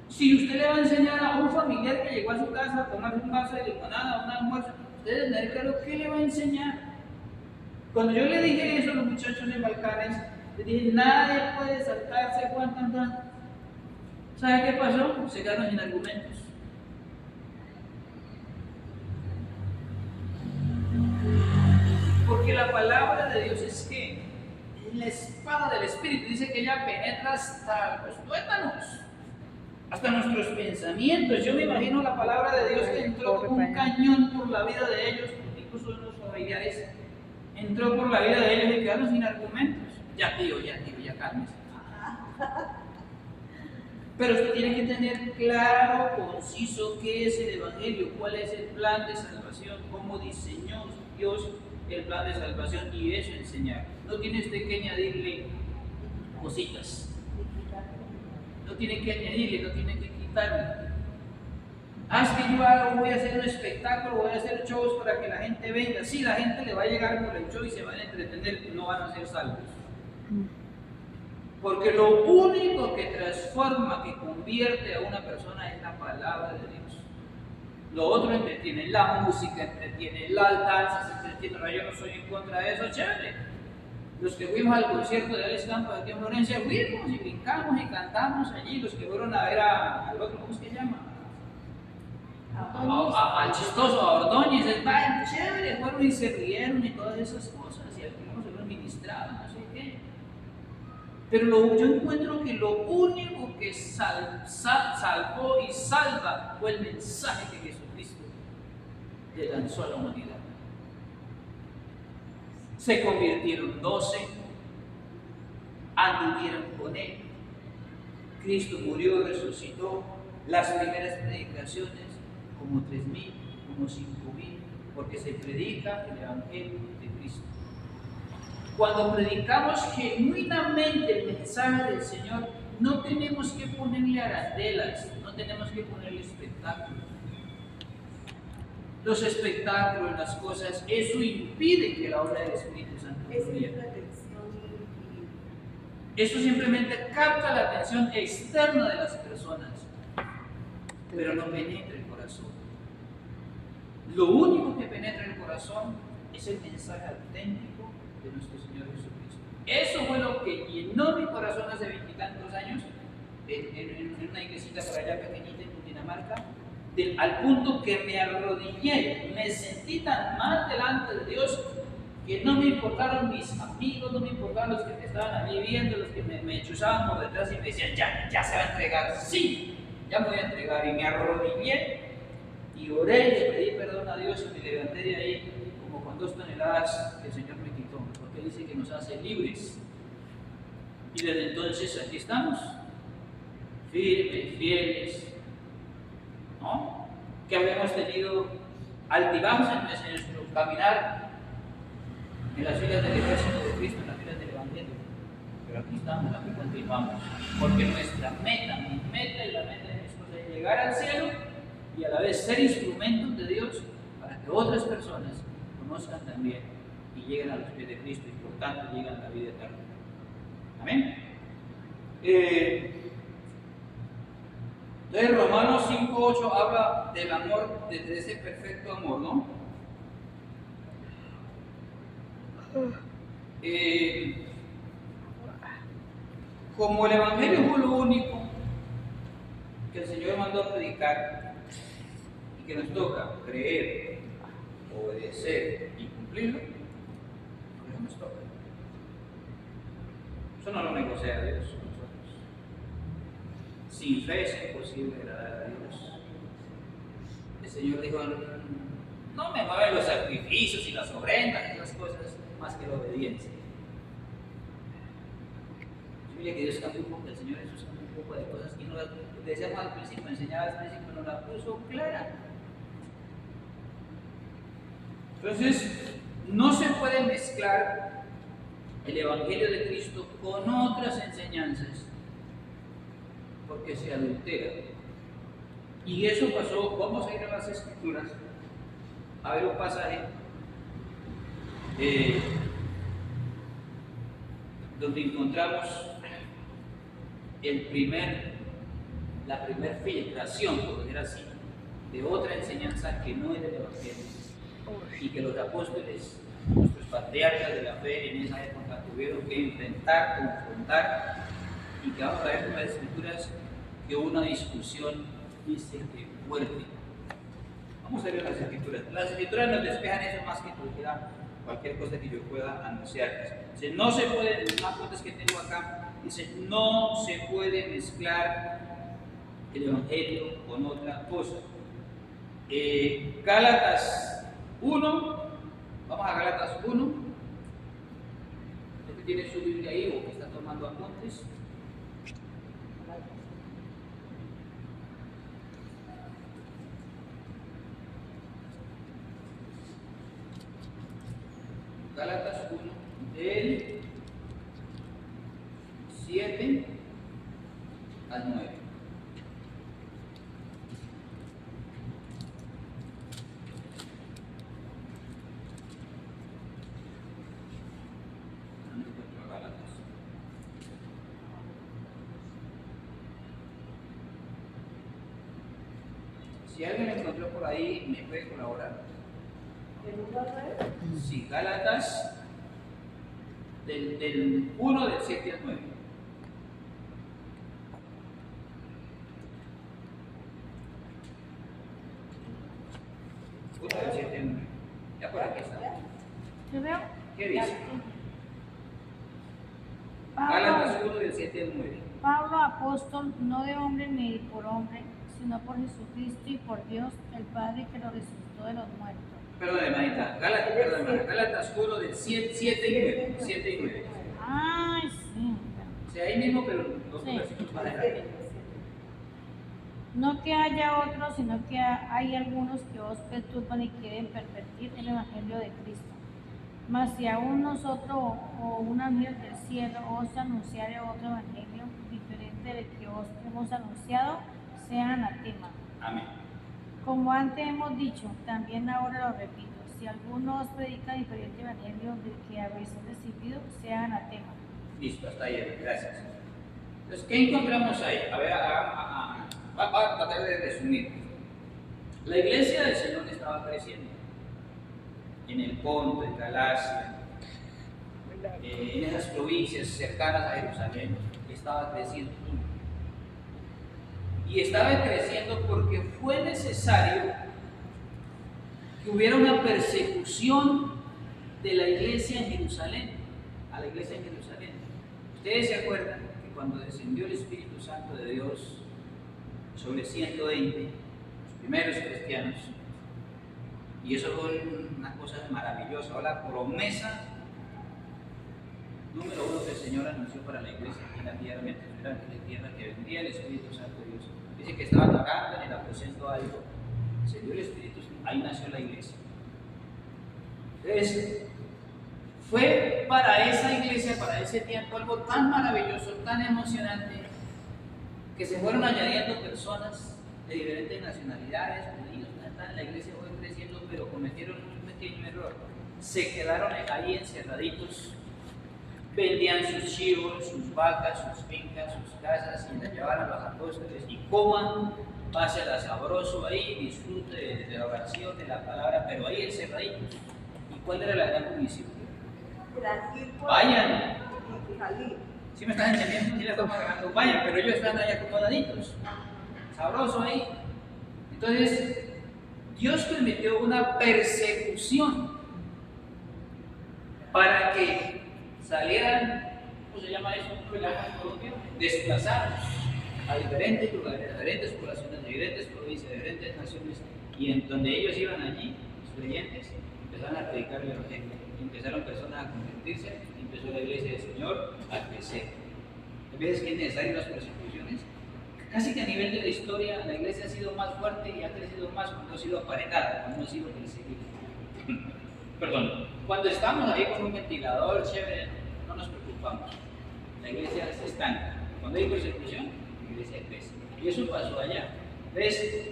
Si usted le va a enseñar a un familiar que llegó a su casa a tomar un vaso de limonada, un almuerzo, usted debe tener claro qué le va a enseñar. Cuando yo le dije eso a los muchachos en Balcanes, les dije, nadie puede saltarse Juan tan. ¿Sabe qué pasó? Se quedaron sin argumentos. Porque la palabra de Dios es que es la espada del Espíritu. Dice que ella penetra hasta los tuétanos, hasta nuestros pensamientos. Yo me imagino la palabra de Dios que entró como un cañón por la vida de ellos, incluso de los familiares. Entró por la vida de ellos y quedaron sin argumentos. Ya tío, cálmese. Pero usted tiene que tener claro, conciso, qué es el Evangelio, cuál es el plan de salvación, cómo diseñó Dios el plan de salvación y eso enseñar. No tiene usted que añadirle cositas. No tiene que añadirle, no tiene que quitarle. Es que yo voy a hacer un espectáculo, voy a hacer shows para que la gente venga. Sí, la gente le va a llegar por el show y se van a entretener, no van a ser salvos. Porque lo único que transforma, que convierte a una persona es la palabra de Dios. Lo otro entretiene, la música entretiene, las danzas entretienen. Yo no soy en contra de eso, chévere. Los que fuimos al concierto de Alex Campos aquí en Florencia, fuimos y brincamos y cantamos allí. Los que fueron a ver al otro, ¿cómo es que se llama? Al chistoso, a Ordóñez, chévere, fueron y se rieron y todas esas cosas. Y algunos se los ministraron, no sé qué. Pero yo encuentro que lo único que salvó y salva fue el mensaje que Jesucristo le lanzó a la humanidad. Se convirtieron 12, anduvieron con Él. Cristo murió, resucitó. Las primeras predicaciones, como 3,000, como 5,000, porque se predica el Evangelio de Cristo. Cuando predicamos genuinamente el mensaje del Señor, no tenemos que ponerle arandelas, no tenemos que ponerle espectáculos. Los espectáculos, las cosas, eso impide que la obra del Espíritu Santo fluya. Eso simplemente capta la atención externa de las personas, pero no penetra el corazón. Lo único que penetra el corazón es el mensaje auténtico de nuestro Señor Jesucristo. Eso fue lo que llenó mi corazón hace 20 y tantos años en una iglesita por allá pequeñita en Cundinamarca, al punto que me arrodillé, me sentí tan mal delante de Dios que no me importaron mis amigos, no me importaron los que me estaban allí viendo, los que me chuzaban por detrás y me decían, ya se va a entregar. Sí, ya me voy a entregar. Y me arrodillé y oré y le pedí perdón a Dios y me levanté de ahí como con 2 toneladas que el Señor me quitó, porque dice que nos hace libres. Y desde entonces aquí estamos, firmes, fieles, ¿no? Que habíamos tenido altibajos en nuestro caminar en las filas del ejército de Cristo, en las filas del Evangelio. Pero aquí estamos, aquí continuamos. Porque nuestra meta, mi meta y la meta de mi esposa es llegar al cielo y a la vez ser instrumentos de Dios para que otras personas conozcan también y lleguen a los pies de Cristo y por tanto lleguen a la vida eterna. Amén. Entonces Romanos 5:8 habla del amor, de ese perfecto amor, ¿no? Como el Evangelio fue lo único que el Señor mandó a predicar y que nos toca creer, obedecer y cumplirlo, pues nos toca. Eso no lo negocia Dios con nosotros. Sin fe es imposible agradar a Dios. El Señor dijo, no me mueven los sacrificios y las ofrendas y esas cosas más que la obediencia. Yo diría que Dios cambió un poco, el Señor Jesús cambió un poco de cosas y no las decíamos al principio, enseñaba al principio, no la puso clara. Entonces, no se puede mezclar el Evangelio de Cristo con otras enseñanzas porque se adultera. Y eso pasó, vamos a ir a las Escrituras a ver un pasaje donde encontramos la primera filtración, por decir así, de otra enseñanza que no es del Evangelio y que los apóstoles, nuestros patriarcas de la fe en esa época tuvieron que enfrentar, confrontar, y que vamos a ver en las Escrituras que hubo una discusión, dice que fuerte. Vamos a ver las Escrituras. Las Escrituras nos despejan eso más que cualquier cosa que yo pueda anunciarles. Dice, no se puede, unas cosas que tengo acá, dice, no se puede mezclar el Evangelio con otra cosa. Gálatas 1, vamos a Gálatas 1. ¿Usted tiene su Biblia ahí o que está tomando apuntes? Gálatas 1, del 7 al 9. Si alguien lo encontró por ahí, ¿me puede colaborar? Sí, Gálatas del 1 del 7 al 9. Del 7 al 9. Ya por aquí está. ¿Yo veo? ¿Qué dice? Gálatas 1 del 7 al 9. Pablo, apóstol, no de hombre ni por hombre, sino por Jesucristo y por Dios, el Padre que lo resucitó de los muertos. Perdón, hermanita. Gálatas 1 del 7 y 9. 7 y 9. Ay, sí. O sea, ahí mismo, pero los Sí. versículos más adelante. No que haya otros, sino que hay algunos que os perturban y quieren pervertir el Evangelio de Cristo. Mas si aún nosotros o un ángel del cielo os anunciare otro Evangelio diferente del que os hemos anunciado, sea anatema. Amén. Como antes hemos dicho, también ahora lo repito, si alguno os predica diferente Evangelio del que habéis recibido, sea anatema. Listo, hasta ahí, gracias. Entonces, ¿qué encontramos ahí? A ver, va a tratar de resumir. La iglesia del Señor estaba creciendo en el Ponto, en Galacia, en esas provincias cercanas a Jerusalén, estaba creciendo. Y estaba creciendo porque fue necesario que hubiera una persecución de la iglesia en Jerusalén, a la iglesia en Jerusalén. Ustedes se acuerdan que cuando descendió el Espíritu Santo de Dios sobre 120, los primeros cristianos, y eso fue una cosa maravillosa, la promesa número uno que el Señor anunció para la iglesia aquí en la tierra, mientras era en la tierra, que vendría el Espíritu Santo de Dios. Dice que estaban orando en el aposento alto, se dio el Espíritu Santo, ahí nació la iglesia. Entonces, fue para esa iglesia, para ese tiempo, algo tan maravilloso, tan emocionante, que se fueron añadiendo personas de diferentes nacionalidades, judíos, están en la iglesia, fue creciendo, pero cometieron un pequeño error. Se quedaron ahí encerraditos, vendían sus chivos, sus vacas, sus fincas, sus casas y las llevaban a los apóstoles y coman, pásenla sabroso ahí, disfrute de la oración, de la palabra, pero ahí encerraditos. ¿Y cuál era la gran comisión? Vayan. ¿Sí me estás entendiendo? ¿Sí la estamos agarrando? Vayan, pero ellos están ahí acomodaditos, sabroso ahí. Entonces, Dios permitió una persecución para que salieran, ¿cómo se llama eso? Desplazados a diferentes lugares, a diferentes poblaciones, de diferentes provincias, de diferentes naciones, y en donde ellos iban allí, los creyentes, empezaron a predicar el evangelio, empezaron personas a convertirse, y empezó la iglesia del Señor a crecer. A veces que es necesario las persecuciones, casi que a nivel de la historia, la iglesia ha sido más fuerte y ha crecido más cuando ha sido aparentada, cuando ha sido perseguida. Perdón, cuando estamos ahí con un ventilador chévere, no nos preocupamos. La iglesia se estanca. Cuando hay persecución, la iglesia crece. Y eso pasó allá. ¿Ves?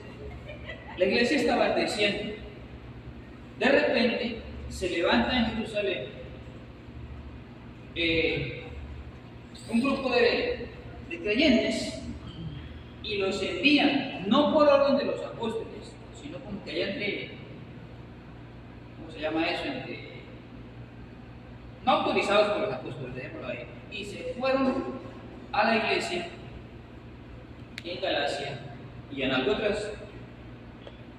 La iglesia estaba creciendo. De repente, se levanta en Jerusalén un grupo de creyentes y los envían, no por orden de los apóstoles, sino como que allá entre, ¿cómo se llama eso? No autorizados por los apóstoles, dejémoslo ahí, y se fueron a la iglesia en Galacia y en otras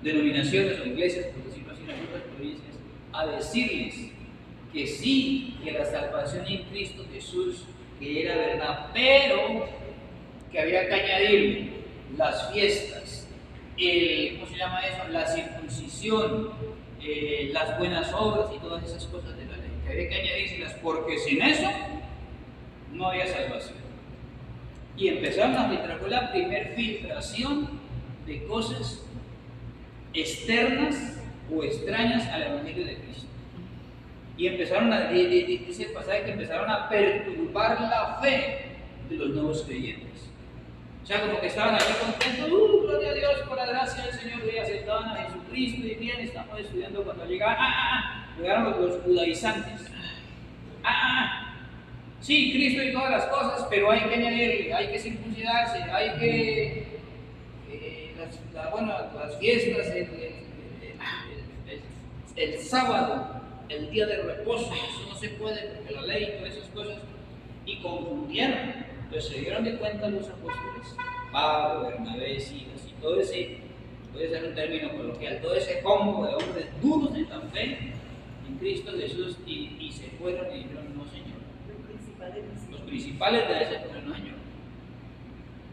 denominaciones o iglesias, por decirlo así, en otras provincias, a decirles que sí, que la salvación en Cristo Jesús, que era verdad, pero que había que añadirle las fiestas, ¿cómo se llama eso? La circuncisión, las buenas obras y todas esas cosas de la ley, que había que añadírselas porque sin eso no había salvación. Y empezaron a filtrar, fue la primera filtración de cosas externas o extrañas al Evangelio de Cristo. Y empezaron a, dice el pasaje, que empezaron a perturbar la fe de los nuevos creyentes. O sea, como que estaban ahí contentos, gloria a Dios por la gracia del Señor, y aceptaban a Jesucristo, y bien, estamos estudiando cuando llegaron los judaizantes. Sí, Cristo y todas las cosas, pero hay que añadirle, hay que circuncidarse, hay que, las fiestas, el sábado, el día de reposo, eso no se puede porque la ley y todas esas cosas, y confundieron. Entonces se dieron de cuenta los apóstoles, Pablo, Bernabé, Silas, y todo ese, puede ser un término coloquial, todo ese combo de hombres duros en la fe en Cristo Jesús, y se fueron y dijeron, no Señor. Los principales de ese fueron, no Señor.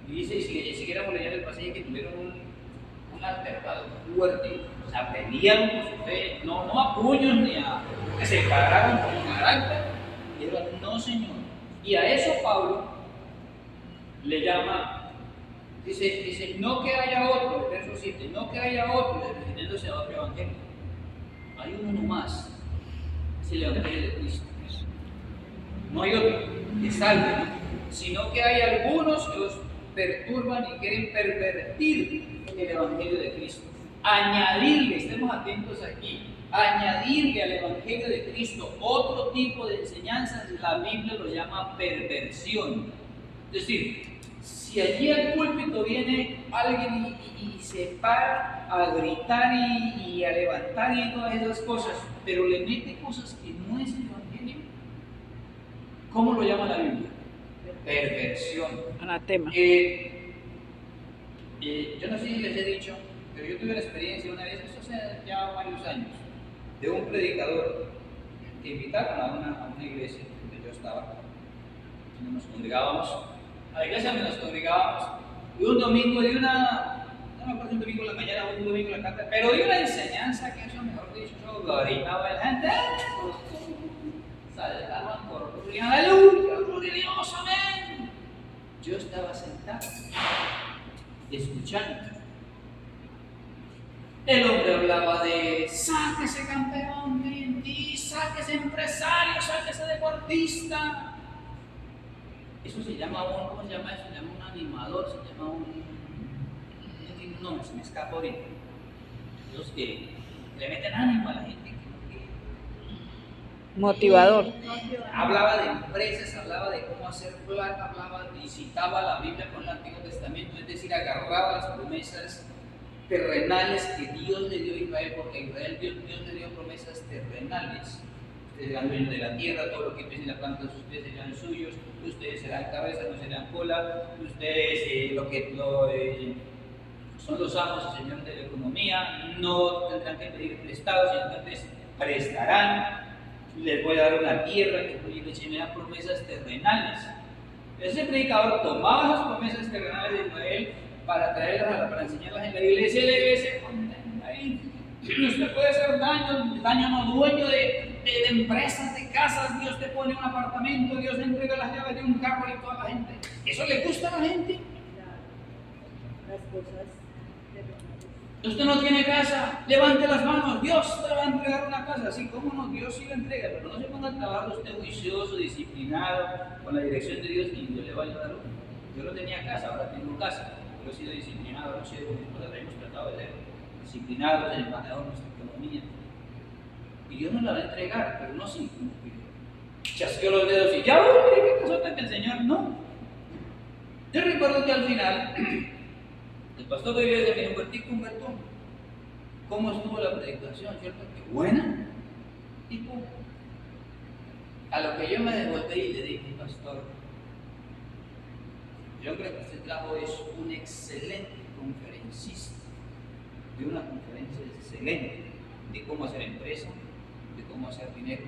Y dice, si siguiéramos leyendo el pasaje, que tuvieron un altercado fuerte, o sea, pelearon por su fe, no a puños ni a que se pararon con carácter, y dijeron, no Señor. Y a eso Pablo le llama, dice, no que haya otro, verso 7, no que haya otro, refiriéndose a otro evangelio. Hay uno más, es el evangelio de Cristo. No hay otro que salve, ¿no? Sino que hay algunos que os perturban y quieren pervertir el evangelio de Cristo. Añadirle, estemos atentos aquí, añadirle al evangelio de Cristo otro tipo de enseñanzas, la Biblia lo llama perversión. Es decir, si allí al púlpito viene alguien y se para a gritar y a levantar y todas esas cosas, pero le mete cosas que no es el evangelio, ¿cómo lo llama la Biblia? Perversión. Anatema. Yo no sé si les he dicho, pero yo tuve la experiencia una vez, eso hace ya varios años, de un predicador que invitaron a una iglesia donde yo estaba, donde nos congregábamos, a la iglesia donde nos congregábamos, y un domingo de una, no me acuerdo si un domingo en la mañana o un domingo en la tarde, pero de una enseñanza que eso, mejor dicho, eso gritaba la gente, salgaban por aplaudían, aleluya, gloria a Dios, amén. Yo estaba sentado, escuchando. El hombre hablaba de sáquese campeón de ti, sáquese empresario, sáquese deportista. Eso se llama ¿cómo se llama eso? Se llama un animador, se llama no, se me escapa ahorita. Los que le meten ánimo a la gente. Motivador. Hablaba de empresas, hablaba de cómo hacer plata, hablaba y citaba la Biblia con el Antiguo Testamento, es decir, agarraba las promesas terrenales que Dios le dio a Israel, porque a Israel Dios le dio promesas terrenales. Ustedes serán dueños de la tierra, todo lo que empiece en la planta de sus pies serán suyos, ustedes serán cabeza, no serán cola, ustedes son los amos y señores de la economía, no tendrán que pedir prestados, sino que prestarán. Les voy a dar una tierra que me dan promesas terrenales. Ese predicador tomaba las promesas terrenales de Israel para traerlas, para enseñarlas en la iglesia, y la iglesia contenta ahí. Usted puede ser daño no dueño de empresas, de casas, Dios te pone un apartamento, Dios te entrega las llaves de un carro y toda la gente. ¿Eso le gusta a la gente? Las cosas terrenales. Usted no tiene casa, levante las manos, Dios te va a entregar una casa. Sí, cómo no, Dios sí la entrega, pero no se ponga a trabajar usted juicioso, disciplinado, con la dirección de Dios, y Dios le va a ayudar a uno. Yo no tenía casa, ahora tengo casa. Yo he sido disciplinado, no sé, con mi esposa hemos tratado de ser disciplinados en el manejo de nuestra economía. Y Dios nos la va a entregar, pero no sin chasqueó los dedos y ya, ¿qué pasó con el Señor? No. Yo recuerdo que al final, el pastor de iglesia me dijo, Humberto, ¿cómo estuvo la predicación? ¿Cierto? ¡Qué buena! Y pum. A lo que yo me devolví y le dije, pastor, yo creo que usted trajo es un excelente conferencista, de una conferencia excelente de cómo hacer empresa, de cómo hacer dinero,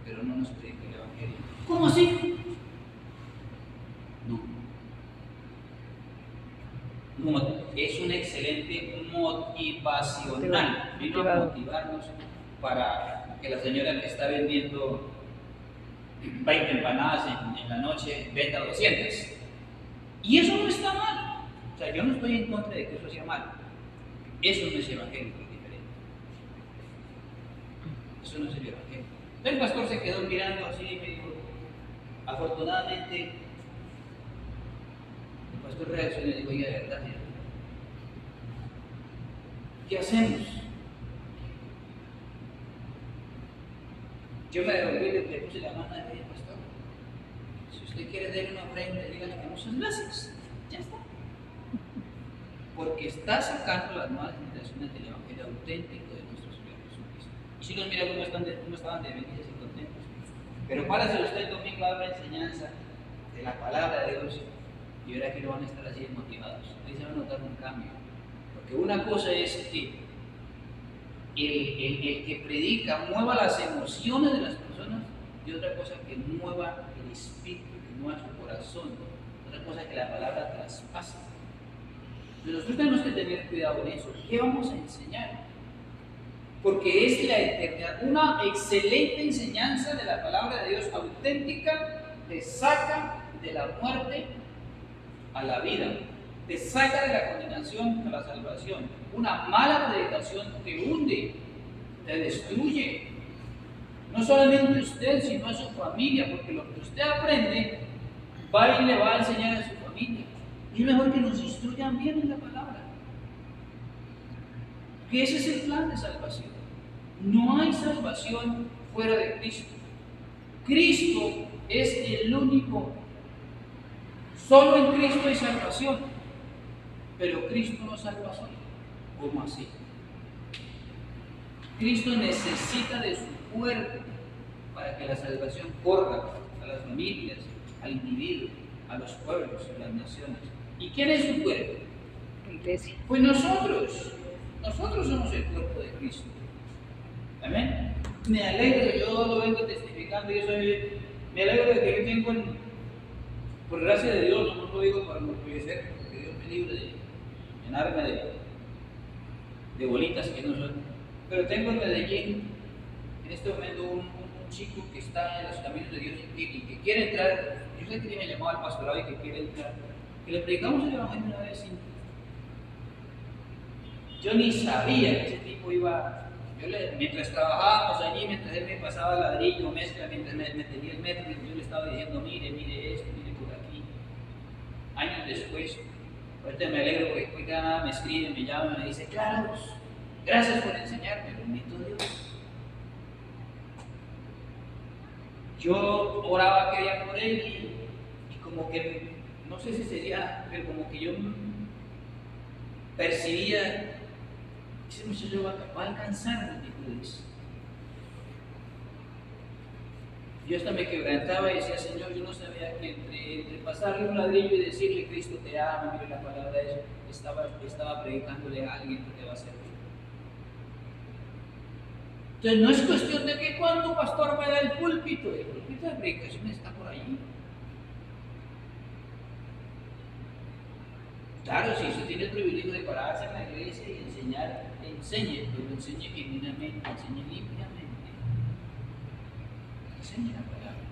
pero no nos predica el Evangelio. ¿Cómo así? No, es un excelente motivacional. Vino a motivarnos para que la señora que está vendiendo 20 empanadas en la noche venda 200. Y eso no está mal. O sea, yo no estoy en contra de que eso sea mal. Eso no es evangélico, es diferente. Eso no es el evangelio. El pastor se quedó mirando así y me dijo, afortunadamente, el pastor reaccionó y dijo, oiga, de verdad, ¿qué hacemos? Yo me devolví y le puse la mano y le dije, pastor, si usted quiere darle una ofrenda, dígale que muchas gracias. Ya está. Porque está sacando las nuevas generaciones del evangelio auténtico de nuestro Señor Jesucristo. Y si los mira cómo estaban de felices y contentos. Pero párase usted el domingo a la enseñanza de la palabra de Dios y verá que no van a estar así motivados. Ahí se va a notar un cambio. Porque una cosa es que el que predica mueva las emociones de las personas, y otra cosa que mueva el espíritu, que mueva su corazón, otra cosa que la palabra traspasa. Pero nosotros tenemos que tener cuidado en eso. ¿Qué vamos a enseñar? Porque es la eternidad. Una excelente enseñanza de la palabra de Dios auténtica te saca de la muerte a la vida, te saca de la condenación a la salvación. Una mala predicación te hunde, te destruye. No solamente usted, sino a su familia, porque lo que usted aprende va y le va a enseñar a su familia. Y es mejor que nos instruyan bien en la palabra. Que ese es el plan de salvación. No hay salvación fuera de Cristo. Cristo es el único. Solo en Cristo hay salvación. Pero Cristo no salva solo. ¿Cómo así? Cristo necesita de su cuerpo para que la salvación corra a las familias, al individuo, a los pueblos, a las naciones. ¿Y quién es su cuerpo? La iglesia. Pues nosotros somos el cuerpo de Cristo. Amén. Me alegro, yo lo vengo testificando, me alegro de que yo tengo, por gracia de Dios, no lo digo para enorgullecer, porque Dios me libre de llenarme de bolitas que no son. Pero tengo en Medellín, en este momento un chico que está en los caminos de Dios y que quiere entrar, yo sé que tiene llamado al pastorado y que quiere entrar, que le predicamos el evangelio una vez sin. Yo ni sabía que ese tipo iba. Mientras trabajábamos allí, mientras él me pasaba ladrillo, mezcla, mientras me tenía el metro, yo le estaba diciendo, mire esto, mire por aquí. Años después, ahorita me alegro porque hoy cada nada me escribe, me llama, me dice, claro, gracias por enseñarme, bendito Dios. Yo oraba aquel día por él y como que, no sé si sería, pero como que yo percibía, ese muchacho va a alcanzar multitudes. Yo hasta me quebrantaba y decía, Señor, yo no sabía que entre pasarle un ladrillo y decirle, Cristo te ama, mire la palabra de eso, estaba predicándole a alguien que te va a servir. Entonces no es cuestión de que cuando pastor me da el púlpito de predicación está por allí. Claro, si usted tiene el privilegio de pararse en la iglesia y enseñar, enseñe, pero enseñe genuinamente, enseñe limpiamente. Enseñe la palabra.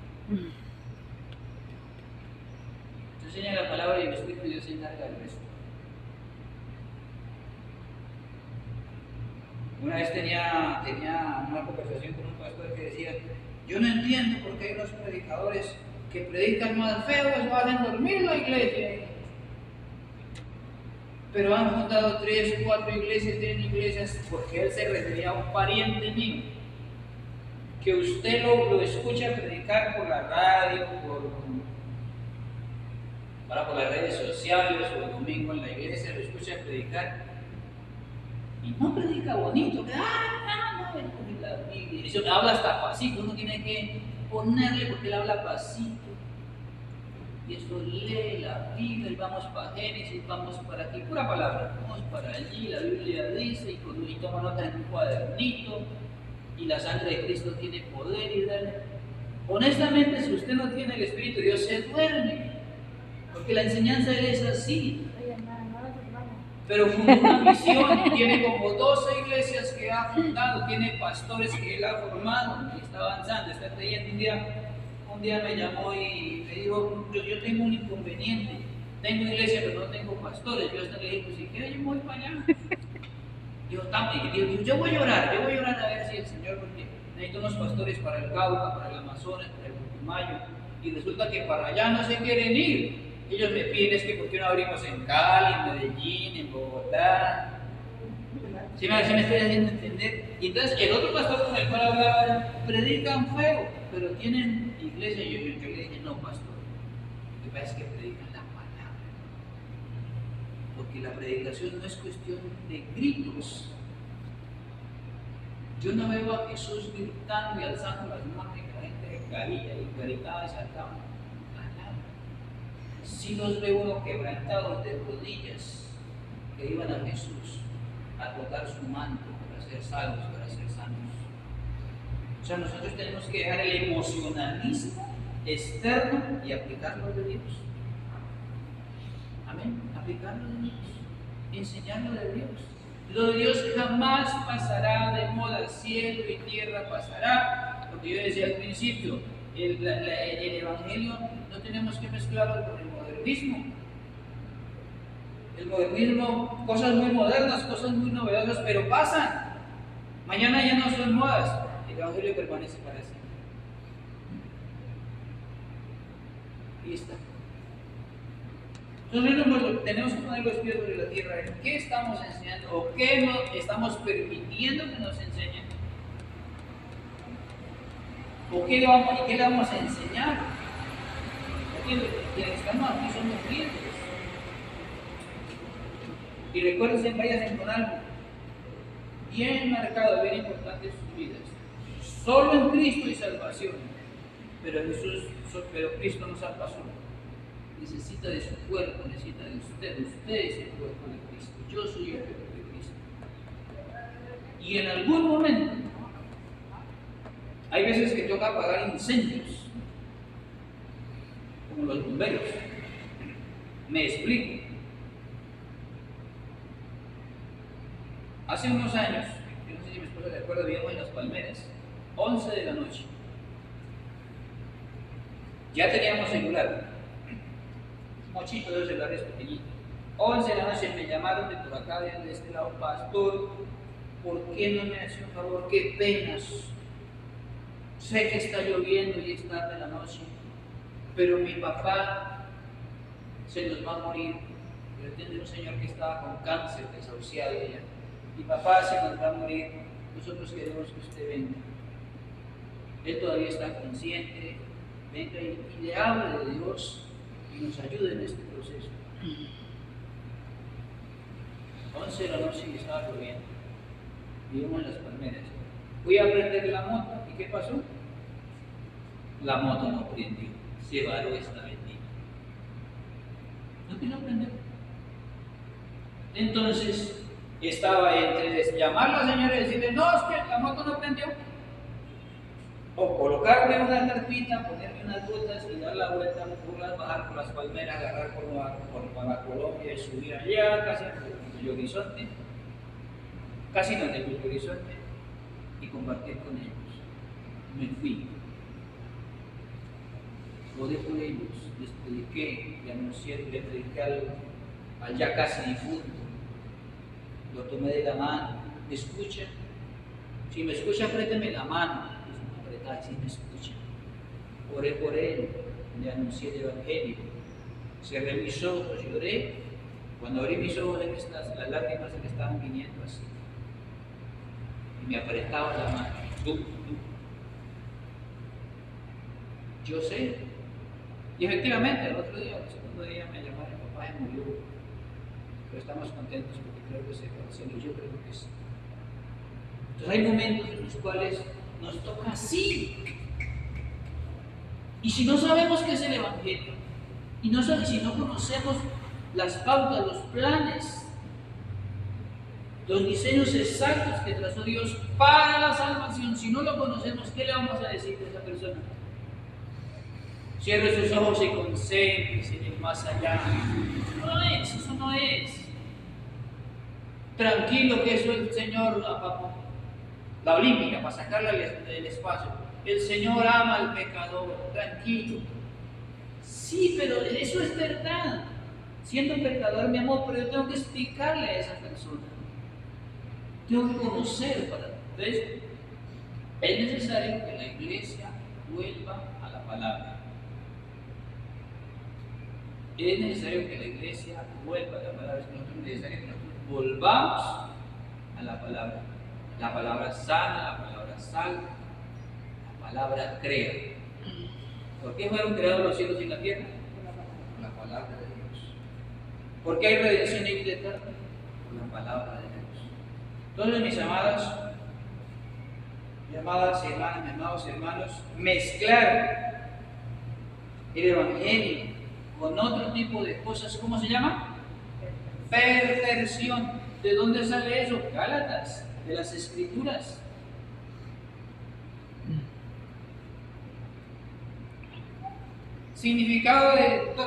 Enseña la palabra y el Espíritu de Dios se encarga del resto. Una vez tenía una conversación con un pastor que decía, yo no entiendo por qué hay unos predicadores que predican más feos, van a dormir en la iglesia. Pero han fundado 3, 4 iglesias, tienen iglesias, porque él se refería a un pariente mío, que usted lo escucha predicar por la radio, por las redes sociales o el domingo en la iglesia, lo escucha predicar y no predica bonito, y eso habla hasta pasito, uno tiene que ponerle porque él habla pasito. Y eso lee la Biblia, y vamos para Génesis, vamos para aquí, pura palabra, vamos para allí, la Biblia dice, y toma nota en un cuadernito, y la sangre de Cristo tiene poder y dale. Honestamente, si usted no tiene el Espíritu de Dios, se duerme, porque la enseñanza de él es así. Pero fundó una misión, tiene como 12 iglesias que ha fundado, tiene pastores que él ha formado, y está avanzando, está creyendo. Un día me llamó y me dijo, yo tengo un inconveniente, tengo iglesia pero no tengo pastores. Yo hasta le dije, pues si quieres yo voy para allá. Yo voy a orar a ver si el Señor, porque necesito unos pastores para el Cauca, para el Amazonas, para el Putumayo, y resulta que para allá no se quieren ir. Ellos me piden es que por qué no abrimos en Cali, en Medellín, en Bogotá. ¿Sí me estoy haciendo entender? Y entonces el otro pastor con el cual hablaba, predican feo, pero tienen iglesia. Y yo le dije, no pastor, lo que pasa es que predican la palabra. Porque la predicación no es cuestión de gritos. Yo no veo a Jesús gritando y alzando las manos y que la gente caía y gritaba y saltaba. Si los ve uno quebrantados de rodillas que iban a Jesús a tocar su manto para ser salvos, para ser sanos. O sea, nosotros tenemos que dejar el emocionalismo externo y aplicarlo de Dios. Amén. Aplicarlo de Dios. Enseñarlo de Dios. Lo de Dios jamás pasará de moda. Cielo y tierra pasará. Lo que yo decía al principio, el evangelio no tenemos que mezclarlo con el modernismo. El modernismo, cosas muy modernas, cosas muy novedosas, pero pasan. Mañana ya no son modas. El evangelio permanece para siempre. Y está. Entonces tenemos que poner los pies sobre la tierra. ¿En qué estamos enseñando o qué no estamos permitiendo que nos enseñen? ¿O qué le vamos a enseñar? Quienes estamos aquí somos líderes. Y recuérdense, váyanse con algo bien marcado, bien importante en sus vidas. Solo en Cristo hay salvación. Pero Cristo no salva solo. Necesita de su cuerpo, necesita de usted. Usted es el cuerpo de Cristo. Yo soy el cuerpo de Cristo. Y en algún momento, hay veces que toca apagar incendios, como los bomberos. Me explico. Hace unos años, yo no sé si mi esposa se acuerda, vivíamos en Las Palmeras, 11 de la noche. Ya teníamos celular, mochito de celulares pequeñitos. 11 de la noche me llamaron de por acá, de este lado, pastor, ¿por qué no me hace un favor? Qué penas. Sé que está lloviendo y es tarde de la noche, pero mi papá se nos va a morir. Yo entiendo un señor que estaba con cáncer, desahuciado ya. Mi papá se nos va a morir, nosotros queremos que usted venga. Él todavía está consciente, venga y le hable de Dios y nos ayude en este proceso. 11 de la noche y estaba lloviendo. Vivimos en las palmeras. Fui a prender la moto y ¿qué pasó? La moto no prendió. Se varó esta bendita. No prendió. Entonces estaba entre llamar a la señora y decirle, no, es que la moto no prendió. O colocarme una carpita, ponerme unas botas y dar la vuelta por las, bajar por las palmeras, agarrar por la Colombia y subir allá, casi en el horizonte, casi en el horizonte, y compartir con ellos. Me fui. Oré por ellos, les prediqué, le anuncié, le prediqué al ya casi difunto. Lo tomé de la mano. ¿Me escucha? Si me escucha, apriéteme la mano. Si me escucha. Oré por él, le anuncié el Evangelio. Cerré mis ojos, lloré. Cuando abrí mis ojos, las lágrimas se me estaban viniendo así. Y me apretaba la mano. Yo sé. Y efectivamente, el otro día, el segundo día, me llamaron, mi papá se murió. Pero estamos contentos porque creo que se conoció, yo creo que sí. Entonces hay momentos en los cuales nos toca así. Y si no sabemos qué es el Evangelio, y si no conocemos las pautas, los planes, los diseños exactos que trazó Dios para la salvación, si no lo conocemos, ¿qué le vamos a decir a esa persona? Cierre sus ojos y concéntrese en el más allá. No es, eso no es. Tranquilo que eso el Señor, la olímpica, para sacarla del espacio. El Señor ama al pecador, tranquilo. Sí, pero eso es verdad. Siendo pecador, mi amor, pero yo tengo que explicarle a esa persona. Tengo que conocer para. Entonces, es necesario que la iglesia vuelva a la palabra. Es necesario que la iglesia vuelva a la palabra. Es necesario que nosotros volvamos a la palabra. La palabra sana, la palabra salva, la palabra crea. ¿Por qué fueron creados los cielos y la tierra? Por la palabra de Dios. ¿Por qué hay redención y vida eterna? Por la palabra de Dios. Entonces, mis amadas hermanas, mis amados hermanos, mezclar el Evangelio con otro tipo de cosas, ¿cómo se llama? Perversión. ¿De dónde sale eso? Gálatas, de las Escrituras. Significado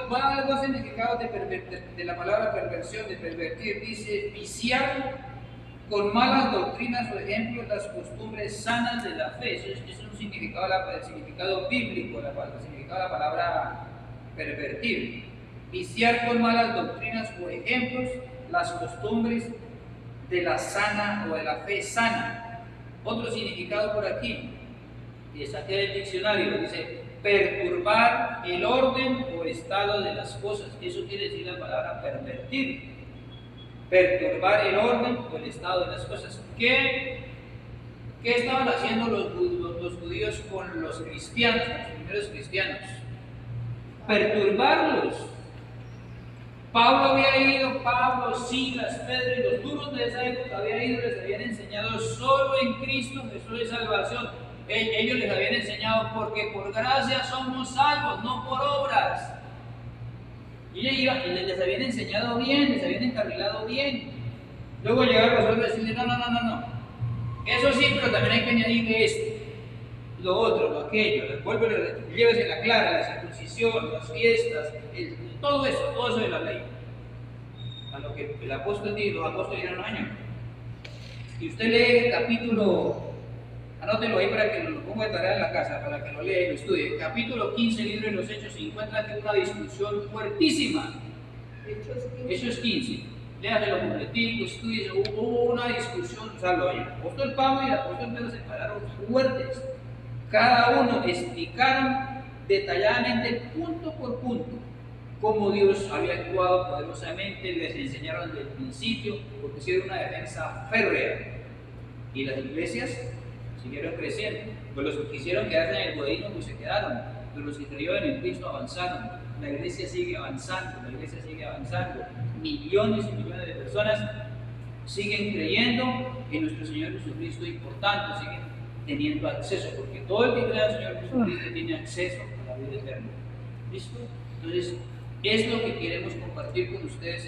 voy a dar dos significados de la palabra perversión, de pervertir. Dice, viciar con malas doctrinas o ejemplos las costumbres sanas de la fe. Eso es un significado, el significado bíblico, el significado de la palabra pervertir. Viciar con malas doctrinas o ejemplos las costumbres de la sana o de la fe sana. Otro significado por aquí, y saqué del diccionario, dice perturbar el orden o estado de las cosas. Eso quiere decir la palabra pervertir. Perturbar el orden o el estado de las cosas. ¿Qué estaban haciendo los judíos con los cristianos, con los primeros cristianos? Perturbarlos. Pablo, Silas, Pedro y los duros de esa época les habían enseñado solo en Cristo Jesús es salvación. Ellos les habían enseñado porque por gracia somos salvos, no por obras. Y les habían enseñado bien, les habían encarrilado bien. Luego llegaron los otros y decirle, no. Eso sí, pero también hay que añadirle esto, lo otro, lo aquello. Llévese la clara, la circuncisión, las fiestas, todo eso de la ley. A lo que el apóstol dijo, los apóstoles dijeron, año. Y usted lee el capítulo Anótelo ahí para que lo ponga de tarea en la casa, para que lo lea y lo estudie. Capítulo 15, libro de los Hechos, se encuentra aquí una discusión fuertísima. Hechos 15. Léanlo completico, estudie. Hubo una discusión, o sea, el apóstol Pablo y el apóstol Pedro se pararon fuertes. Cada uno explicaron detalladamente, punto por punto, cómo Dios había actuado poderosamente. Les enseñaron desde el principio, porque hicieron una defensa férrea. Y las iglesias siguieron creciendo. Pues los que quisieron quedarse en el budismo pues se quedaron, pero los que creyeron en Cristo avanzaron. La iglesia sigue avanzando, la iglesia sigue avanzando. Millones y millones de personas siguen creyendo en nuestro Señor Jesucristo y por tanto siguen teniendo acceso, porque todo el que crea en el Señor Jesucristo tiene acceso a la vida eterna. ¿Listo? Entonces, es lo que queremos compartir con ustedes.